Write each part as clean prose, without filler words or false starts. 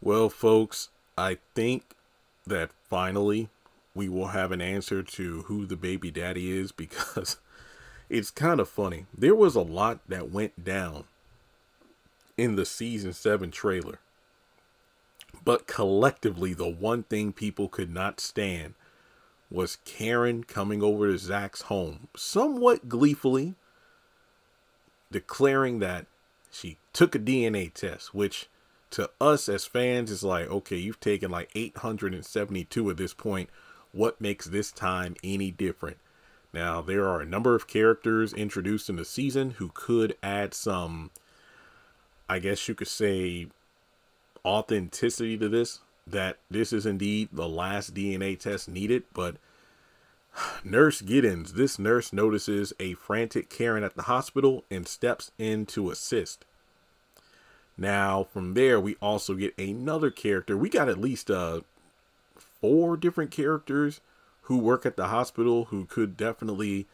Well, folks, I think that finally we will have an answer to who the baby daddy is because it's kind of funny. There was a lot that went down in the season 7 trailer, but collectively, the one thing people could not stand was Karen coming over to Zach's home, somewhat gleefully declaring that she took a DNA test, which to us as fans is like, okay, you've taken like 872 at this point. What makes this time any different? Now, there are a number of characters introduced in the season who could add some, I guess you could say, authenticity to this, that this is indeed the last DNA test needed. But Nurse Giddens, this nurse notices a frantic Karen at the hospital and steps in to assist. Now, from there, we also get another character. We got at least 4 different characters who work at the hospital who could definitely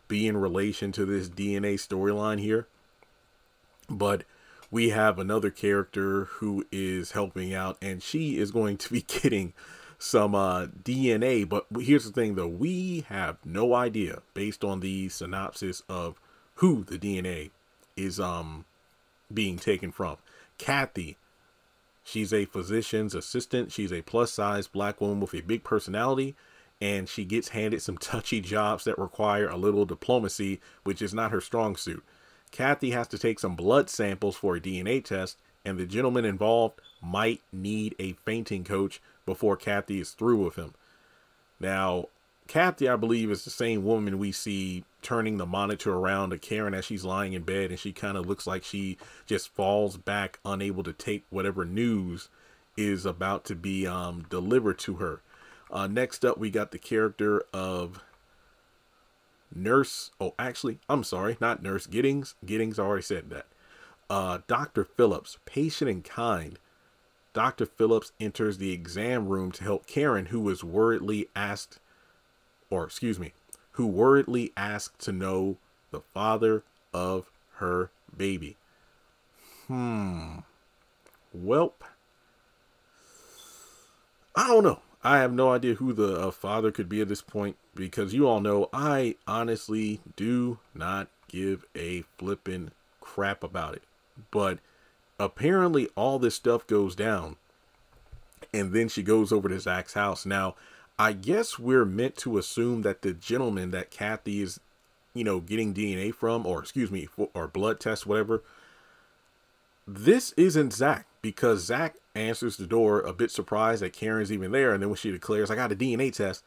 be in relation to this DNA storyline here. But we have another character who is helping out, and she is going to be getting some DNA. But here's the thing, though. We have no idea, based on the synopsis, of who the DNA is being taken from. Kathy, she's a physician's assistant. She's a plus-size black woman with a big personality, and she gets handed some touchy jobs that require a little diplomacy, which is not her strong suit. Kathy has to take some blood samples for a DNA test, and the gentleman involved might need a fainting coach before Kathy is through with him. Now, Kathy, I believe, is the same woman we see turning the monitor around to Karen as she's lying in bed, and she kind of looks like she just falls back, unable to take whatever news is about to be delivered to her. Next up, we got the character of Nurse, oh, actually, I'm sorry, not Nurse Giddings. Giddings, I already said that. Dr. Phillips, patient and kind. Dr. Phillips enters the exam room to help Karen, who was worriedly asked, who worriedly asked to know the father of her baby. Welp. I don't know. I have no idea who the father could be at this point, because you all know I honestly do not give a flippin' crap about it. But apparently all this stuff goes down, and then she goes over to Zach's house. Now, I guess we're meant to assume that the gentleman that Kathy is, getting DNA from, or or blood test, whatever, this isn't Zach, because Zach answers the door a bit surprised that Karen's even there. And then when she declares, I got a DNA test,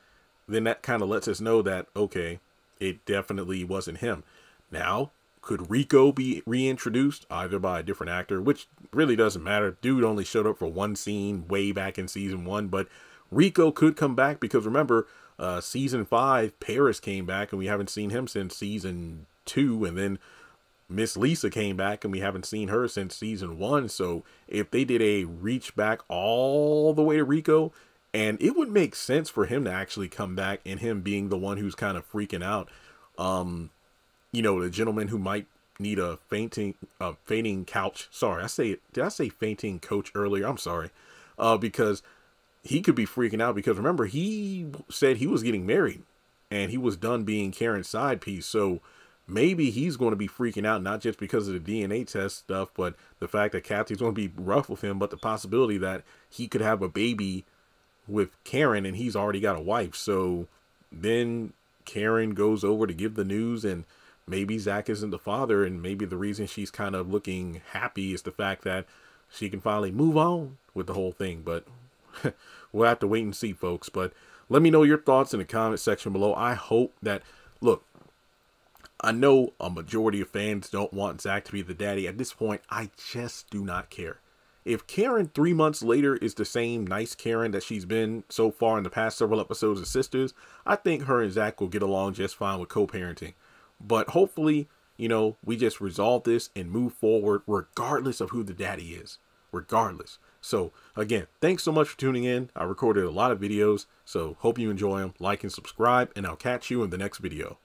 then that kind of lets us know that, okay, it definitely wasn't him. Now, could Rico be reintroduced either by a different actor, which really doesn't matter. Dude only showed up for one scene way back in season 1, but Rico could come back because remember, season 5, Paris came back and we haven't seen him since season 2. And then Miss Lisa came back and we haven't seen her since season 1. So if they did a reach back all the way to Rico, and it would make sense for him to actually come back, and him being the one who's kind of freaking out. The gentleman who might need a fainting couch. Sorry, did I say fainting coach earlier? I'm sorry. Because he could be freaking out, because remember, he said he was getting married and he was done being Karen's side piece. So maybe he's going to be freaking out, not just because of the DNA test stuff, but the fact that Kathy's going to be rough with him, but the possibility that he could have a baby with Karen and he's already got a wife. So then Karen goes over to give the news, and maybe Zach isn't the father, and maybe the reason she's kind of looking happy is the fact that she can finally move on with the whole thing. But we'll have to wait and see, folks. But let me know your thoughts in the comment section below. I hope that, look, I know a majority of fans don't want Zach to be the daddy. At this point, I just do not care. If Karen 3 months later is the same nice Karen that she's been so far in the past several episodes of Sisters, I think her and Zach will get along just fine with co-parenting. But hopefully, we just resolve this and move forward regardless of who the daddy is. Regardless. So, again, thanks so much for tuning in. I recorded a lot of videos, so hope you enjoy them. Like and subscribe, and I'll catch you in the next video.